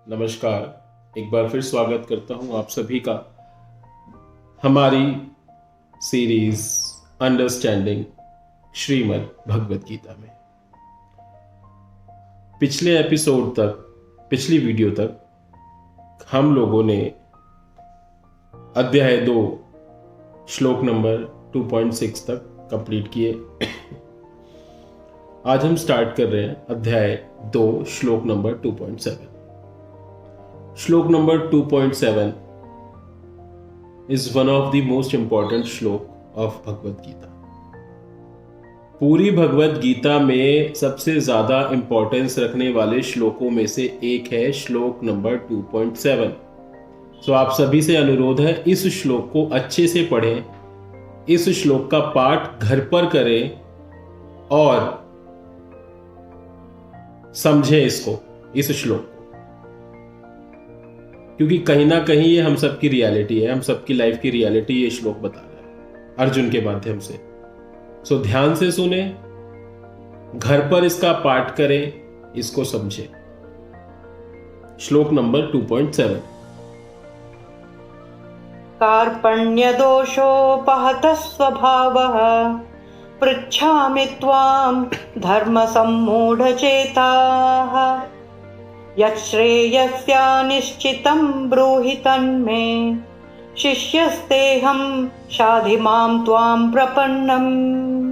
नमस्कार। एक बार फिर स्वागत करता हूं आप सभी का हमारी सीरीज अंडरस्टैंडिंग श्रीमद् भगवत गीता में। पिछले एपिसोड तक, पिछली वीडियो तक हम लोगों ने अध्याय 2 श्लोक नंबर 2.6 तक कंप्लीट किए। आज हम स्टार्ट कर रहे हैं अध्याय 2 श्लोक नंबर 2.7। श्लोक number 2.7 is one of the most important श्लोक of भगवत गीता। पूरी भगवत गीता में सबसे ज्यादा इंपॉर्टेंस रखने वाले श्लोकों में से एक है श्लोक नंबर 2.7। तो आप सभी से अनुरोध है, इस श्लोक को अच्छे से पढ़ें, इस श्लोक का पाठ घर पर करें और समझें इसको, इस श्लोक, क्योंकि कहीं ना कहीं ये हम सबकी रियलिटी है, हम सबकी लाइफ की रियलिटी ये श्लोक बता रहा है अर्जुन के माध्यम से। सो ध्यान से सुने, घर पर इसका पाठ करें, इसको समझें। श्लोक नंबर 2.7। कार्पण्य दोषोपहतः स्वभावः पृच्छामि त्वां धर्म सम्मूढचेताः यच्छ्रेयस्यानिश्चितं ब्रूहि तन्मे शिष्यस्तेऽहं शाधि मां त्वां प्रपन्नम्।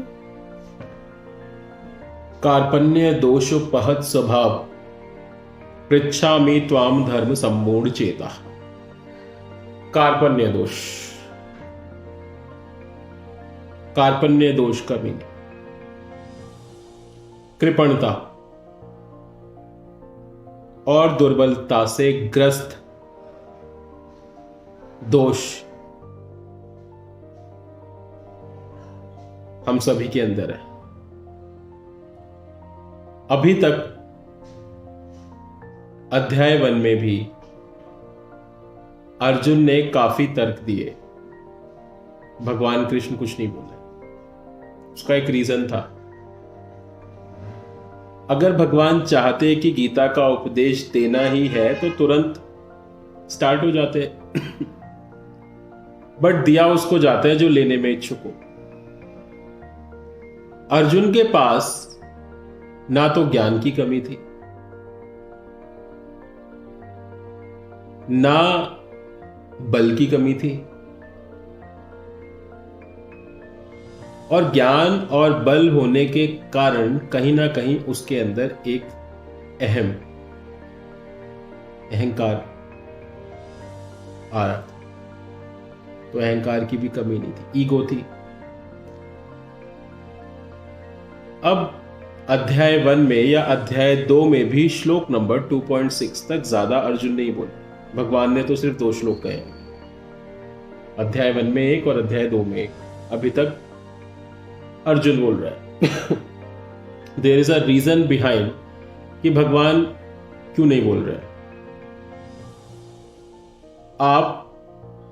कार्पण्य दोषोपहत स्वभाव पृच्छामि त्वाम धर्म सम्मूढ़ चेता। कार्पण्य दोष, कार्पण्य दोष का मीनिंग कृपणता और दुर्बलता से ग्रस्त दोष हम सभी के अंदर है। अभी तक अध्याय 1 में भी अर्जुन ने काफी तर्क दिए, भगवान कृष्ण कुछ नहीं बोले। उसका एक रीजन था। अगर भगवान चाहते कि गीता का उपदेश देना ही है तो तुरंत स्टार्ट हो जाते, बट दिया उसको जाता है जो लेने में इच्छुक हो। अर्जुन के पास ना तो ज्ञान की कमी थी, ना बल की कमी थी, और ज्ञान और बल होने के कारण कहीं ना कहीं उसके अंदर एक अहंकार आ रहा था। तो अहंकार की भी कमी नहीं थी, ईगो थी। अब अध्याय 1 में या अध्याय 2 में भी श्लोक नंबर 2.6 तक ज्यादा अर्जुन नहीं बोले। भगवान ने तो सिर्फ 2 श्लोक कहे, अध्याय 1 में 1 और अध्याय 2 में 1। अभी तक अर्जुन बोल रहा है। There is a reason behind कि भगवान क्यों नहीं बोल रहे। आप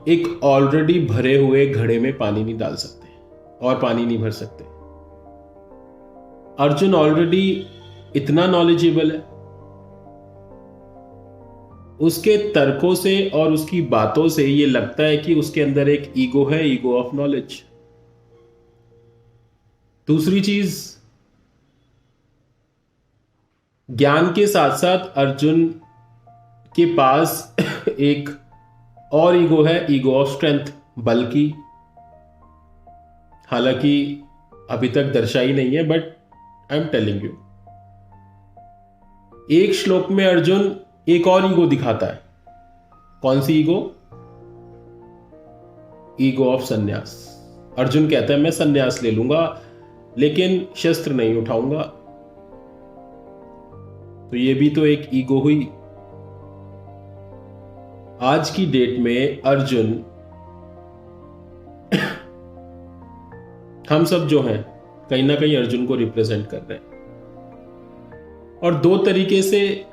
एक ऑलरेडी भरे हुए घड़े में पानी नहीं डाल सकते और पानी नहीं भर सकते। अर्जुन ऑलरेडी इतना नॉलेजेबल है, उसके तर्कों से और उसकी बातों से ये लगता है कि उसके अंदर एक ईगो है, ईगो ऑफ नॉलेज। दूसरी चीज, ज्ञान के साथ साथ अर्जुन के पास एक और ईगो है, ईगो ऑफ स्ट्रेंथ, बल की। हालांकि अभी तक दर्शाई नहीं है, but I am telling you. एक श्लोक में अर्जुन एक और ईगो दिखाता है। कौन सी ईगो? ईगो ऑफ संन्यास। अर्जुन कहता है मैं संन्यास ले लूंगा लेकिन शस्त्र नहीं उठाऊंगा। तो ये भी तो एक ईगो हुई। आज की डेट में अर्जुन हम सब जो हैं कहीं ना कहीं अर्जुन को रिप्रेजेंट कर रहे हैं। और 2 तरीके से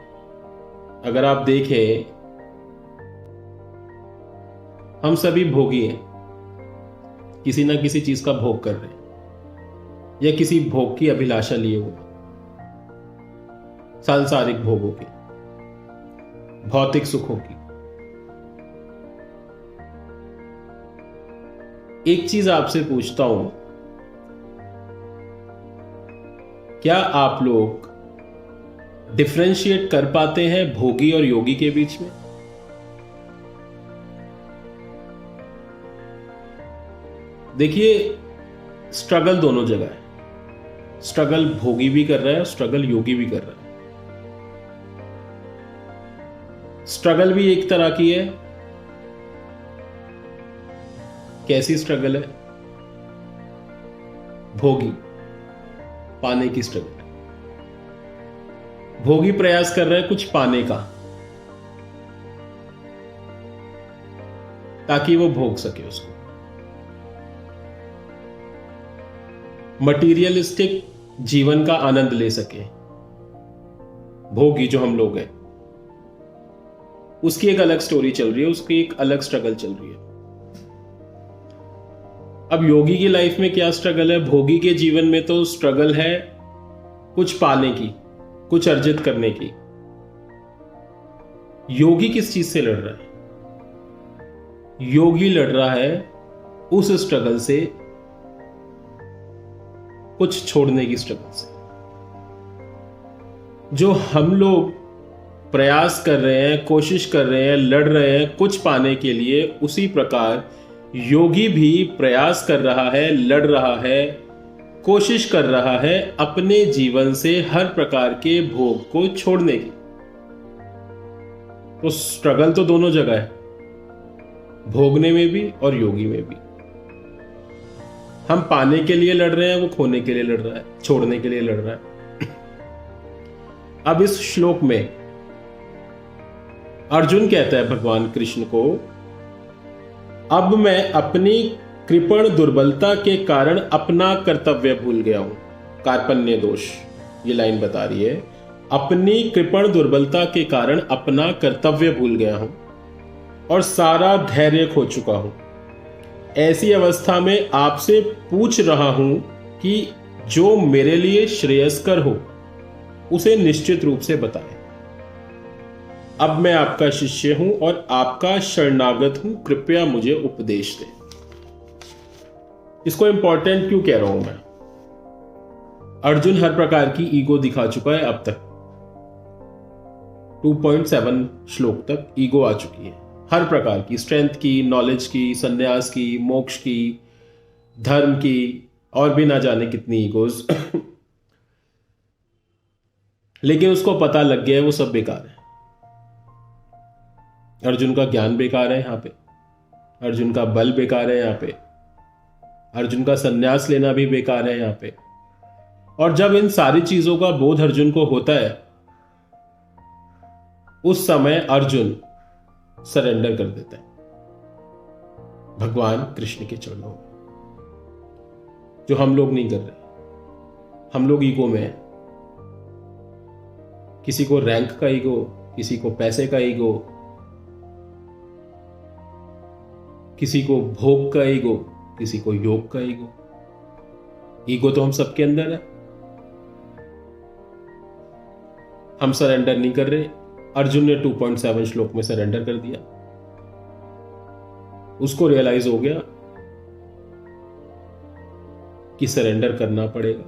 अगर आप देखें, हम सभी भोगी हैं, किसी ना किसी चीज का भोग कर रहे हैं या किसी भोग की अभिलाषा लिए हुए, सांसारिक भोगों की। भौतिक सुखों की। एक चीज आपसे पूछता हूं, क्या आप लोग डिफरेंशिएट कर पाते हैं भोगी और योगी के बीच में? देखिए, स्ट्रगल दोनों जगह है। स्ट्रगल भोगी भी कर रहा है, स्ट्रगल योगी भी कर रहा है। स्ट्रगल भी एक तरह की है। कैसी स्ट्रगल है? भोगी, पाने की स्ट्रगल। भोगी प्रयास कर रहा है कुछ पाने का, ताकि वो भोग सके उसको। मटीरियलिस्टिक जीवन का आनंद ले सके। भोगी जो हम लोग हैं, उसकी एक अलग स्टोरी चल रही है, उसकी एक अलग स्ट्रगल चल रही है। अब योगी की लाइफ में क्या स्ट्रगल है? भोगी के जीवन में तो स्ट्रगल है कुछ पाने की, कुछ अर्जित करने की। योगी किस चीज से लड़ रहा है? योगी लड़ रहा है उस स्ट्रगल से, कुछ छोड़ने की स्ट्रगल से। जो हम लोग प्रयास कर रहे हैं, कोशिश कर रहे हैं, लड़ रहे हैं कुछ पाने के लिए, उसी प्रकार योगी भी प्रयास कर रहा है, लड़ रहा है, कोशिश कर रहा है अपने जीवन से हर प्रकार के भोग को छोड़ने की। तो स्ट्रगल तो दोनों जगह है, भोगने में भी और योगी में भी। हम पाने के लिए लड़ रहे हैं, वो खोने के लिए लड़ रहा है, छोड़ने के लिए लड़ रहा है। अब इस श्लोक में अर्जुन कहता है भगवान कृष्ण को, अब मैं अपनी कृपण दुर्बलता के कारण अपना कर्तव्य भूल गया हूं। कार्पण्य दोष, ये लाइन बता रही है, अपनी कृपण दुर्बलता के कारण अपना कर्तव्य भूल गया हूं और सारा धैर्य खो चुका हूं। ऐसी अवस्था में आपसे पूछ रहा हूं कि जो मेरे लिए श्रेयस्कर हो उसे निश्चित रूप से बताएं। अब मैं आपका शिष्य हूं और आपका शरणागत हूं, कृपया मुझे उपदेश दें। इसको इंपॉर्टेंट क्यों कह रहा हूं मैं? अर्जुन हर प्रकार की ईगो दिखा चुका है अब तक। 2.7 श्लोक तक ईगो आ चुकी है, हर प्रकार की, स्ट्रेंथ की, नॉलेज की, संन्यास की, मोक्ष की, धर्म की, और भी ना जाने कितनी ईगोज। लेकिन उसको पता लग गया है वो सब बेकार है। अर्जुन का ज्ञान बेकार है यहां पे, अर्जुन का बल बेकार है यहां पे, अर्जुन का संन्यास लेना भी बेकार है यहां पे। और जब इन सारी चीजों का बोध अर्जुन को होता है, उस समय अर्जुन सरेंडर कर देता है भगवान कृष्ण के चरणों में, जो हम लोग नहीं कर रहे। हम लोग ईगो में हैं। किसी को रैंक का ईगो, किसी को पैसे का ईगो, किसी को भोग का ईगो, किसी को योग का ईगो। ईगो तो हम सबके अंदर है। हम सरेंडर नहीं कर रहे। अर्जुन ने 2.7 श्लोक में सरेंडर कर दिया। उसको रियलाइज हो गया कि सरेंडर करना पड़ेगा।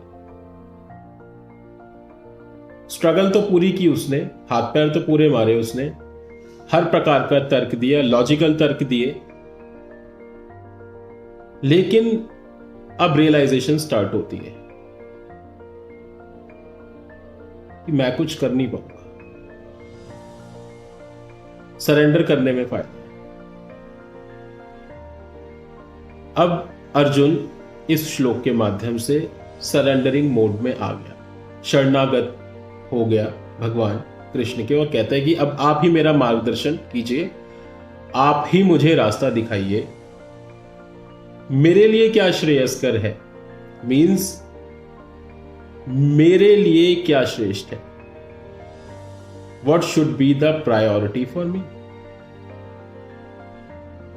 स्ट्रगल तो पूरी की उसने, हाथ पैर तो पूरे मारे उसने, हर प्रकार का तर्क दिया, लॉजिकल तर्क दिए, लेकिन अब रियलाइजेशन स्टार्ट होती है कि मैं कुछ कर नहीं पाऊंगा। सरेंडर करने में फायदा है। अब अर्जुन इस श्लोक के माध्यम से सरेंडरिंग मोड में आ गया, शरणागत हो गया भगवान कृष्ण के, और कहता है कि अब आप ही मेरा मार्गदर्शन कीजिए, आप ही मुझे रास्ता दिखाइए। मेरे लिए क्या श्रेयस्कर है, मीन्स मेरे लिए क्या श्रेष्ठ है। What should be the priority for me?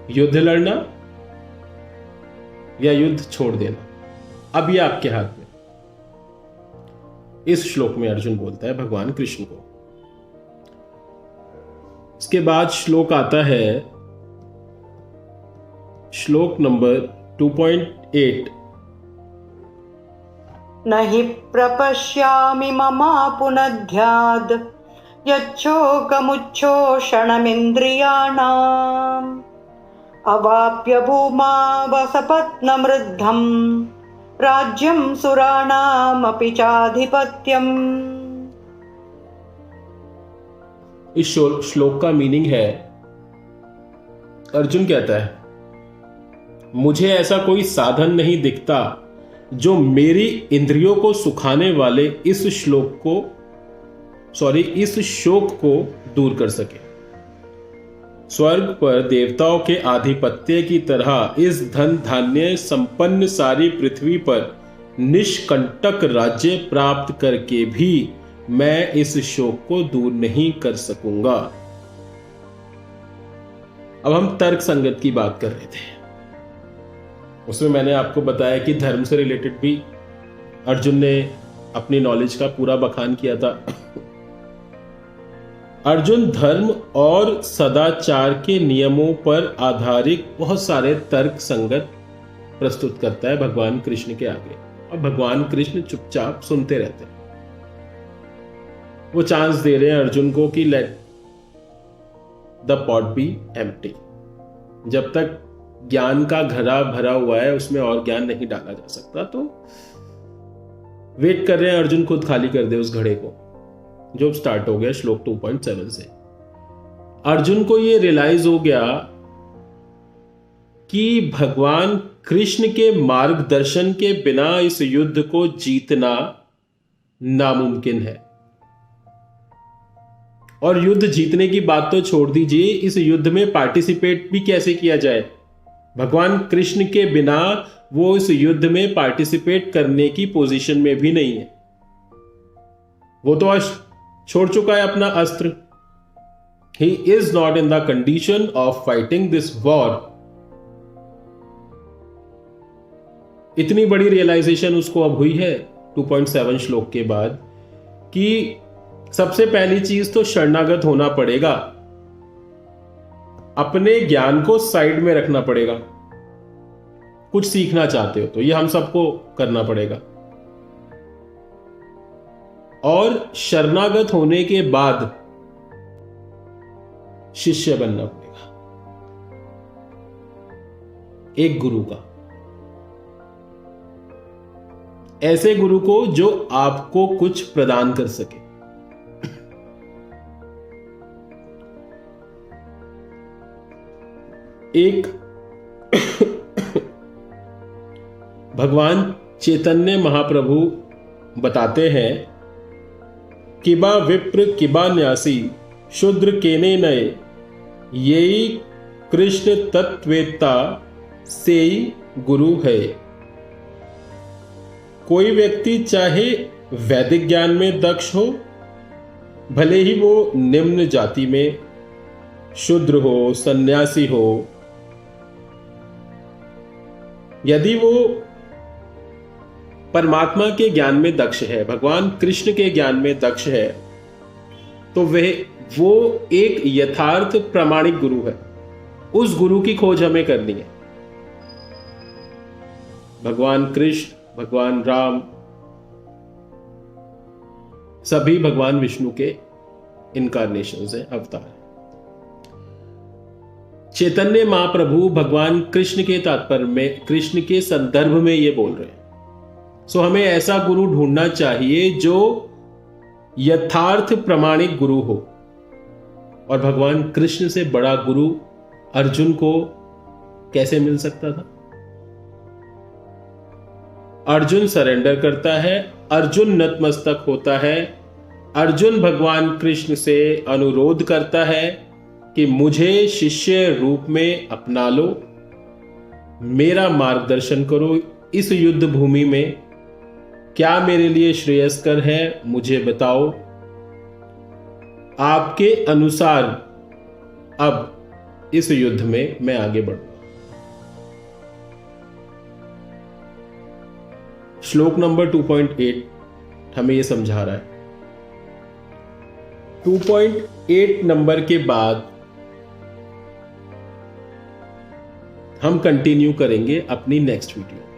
युद्ध लड़ना या युद्ध छोड़ देना, अब ये आपके हाथ में। इस श्लोक में अर्जुन बोलता है भगवान कृष्ण को, उसके बाद श्लोक आता है श्लोक नंबर 2.8। न हि प्रपश्यामि ममापुनध्याद् यच्छोकमुच्छोषणमिन्द्रियाणाम् अवाप्य भूमा वसपत्नमृद्धम् राज्यं सुराणामपि चाधिपत्यम्। इस श्लोक का मीनिंग है, अर्जुन कहता है मुझे ऐसा कोई साधन नहीं दिखता जो मेरी इंद्रियों को सुखाने वाले इस शोक को दूर कर सके। स्वर्ग पर देवताओं के आधिपत्य की तरह इस धन धान्य संपन्न सारी पृथ्वी पर निष्कंटक राज्य प्राप्त करके भी मैं इस शोक को दूर नहीं कर सकूंगा। अब हम तर्क संगत की बात कर रहे थे, उसमें मैंने आपको बताया कि धर्म से रिलेटेड भी अर्जुन ने अपनी नॉलेज का पूरा बखान किया था। अर्जुन धर्म और सदाचार के नियमों पर आधारित बहुत सारे तर्क संगत प्रस्तुत करता है भगवान कृष्ण के आगे, और भगवान कृष्ण चुपचाप सुनते रहते हैं। वो चांस दे रहे हैं अर्जुन को कि let the pot B empty. जब तक ज्ञान का घड़ा भरा हुआ है उसमें और ज्ञान नहीं डाला जा सकता, तो वेट कर रहे हैं अर्जुन खुद खाली कर दे उस घड़े को, जो स्टार्ट हो गया श्लोक 2.7 से। अर्जुन को यह रियलाइज हो गया कि भगवान कृष्ण के मार्गदर्शन के बिना इस युद्ध को जीतना नामुमकिन है। और युद्ध जीतने की बात तो छोड़ दीजिए, इस युद्ध में पार्टिसिपेट भी कैसे किया जाए। भगवान कृष्ण के बिना वो इस युद्ध में पार्टिसिपेट करने की पोजीशन में भी नहीं है। वो तो आज छोड़ चुका है अपना अस्त्र। He is not in the condition of fighting this war. इतनी बड़ी रियलाइजेशन उसको अब हुई है 2.7 श्लोक के बाद कि सबसे पहली चीज तो शरणागत होना पड़ेगा, अपने ज्ञान को साइड में रखना पड़ेगा। कुछ सीखना चाहते हो तो ये हम सबको करना पड़ेगा, और शरणागत होने के बाद शिष्य बनना पड़ेगा एक गुरु का, ऐसे गुरु को जो आपको कुछ प्रदान कर सके। एक भगवान चैतन्य महाप्रभु बताते हैं, किबा विप्र किबा न्यासी शूद्र केने नये यही कृष्ण तत्वेत्ता सेई गुरु है। कोई व्यक्ति चाहे वैदिक ज्ञान में दक्ष हो, भले ही वो निम्न जाति में शूद्र हो, सन्यासी हो, यदि वो परमात्मा के ज्ञान में दक्ष है, भगवान कृष्ण के ज्ञान में दक्ष है, तो वो एक यथार्थ प्रामाणिक गुरु है। उस गुरु की खोज हमें करनी है। भगवान कृष्ण, भगवान राम, सभी भगवान विष्णु के इनकारनेशंस हैं, अवतार हैं। चैतन्य महाप्रभु भगवान कृष्ण के तात्पर्य में, कृष्ण के संदर्भ में ये बोल रहे हैं। सो हमें ऐसा गुरु ढूंढना चाहिए जो यथार्थ प्रामाणिक गुरु हो, और भगवान कृष्ण से बड़ा गुरु अर्जुन को कैसे मिल सकता था। अर्जुन सरेंडर करता है, अर्जुन नतमस्तक होता है, अर्जुन भगवान कृष्ण से अनुरोध करता है कि मुझे शिष्य रूप में अपना लो, मेरा मार्गदर्शन करो। इस युद्ध भूमि में क्या मेरे लिए श्रेयस्कर है, मुझे बताओ। आपके अनुसार अब इस युद्ध में मैं आगे बढ़ूंगा। श्लोक नंबर 2.8 हमें यह समझा रहा है। 2.8 नंबर के बाद हम कंटिन्यू करेंगे अपनी नेक्स्ट वीडियो में।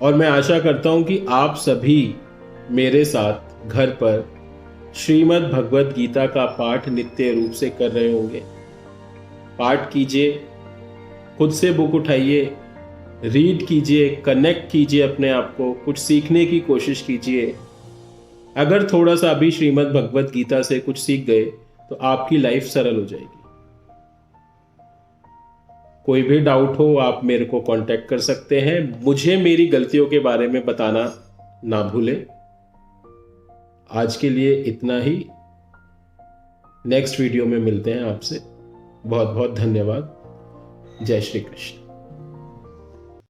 और मैं आशा करता हूं कि आप सभी मेरे साथ घर पर श्रीमद् भगवद गीता का पाठ नित्य रूप से कर रहे होंगे। पाठ कीजिए, खुद से बुक उठाइए, रीड कीजिए, कनेक्ट कीजिए अपने आप को, कुछ सीखने की कोशिश कीजिए। अगर थोड़ा सा अभी श्रीमद् भगवद गीता से कुछ सीख गए तो आपकी लाइफ सरल हो जाएगी। कोई भी डाउट हो आप मेरे को कांटेक्ट कर सकते हैं। मुझे मेरी गलतियों के बारे में बताना ना भूलें। आज के लिए इतना ही। नेक्स्ट वीडियो में मिलते हैं आपसे। बहुत बहुत धन्यवाद। जय श्री कृष्ण।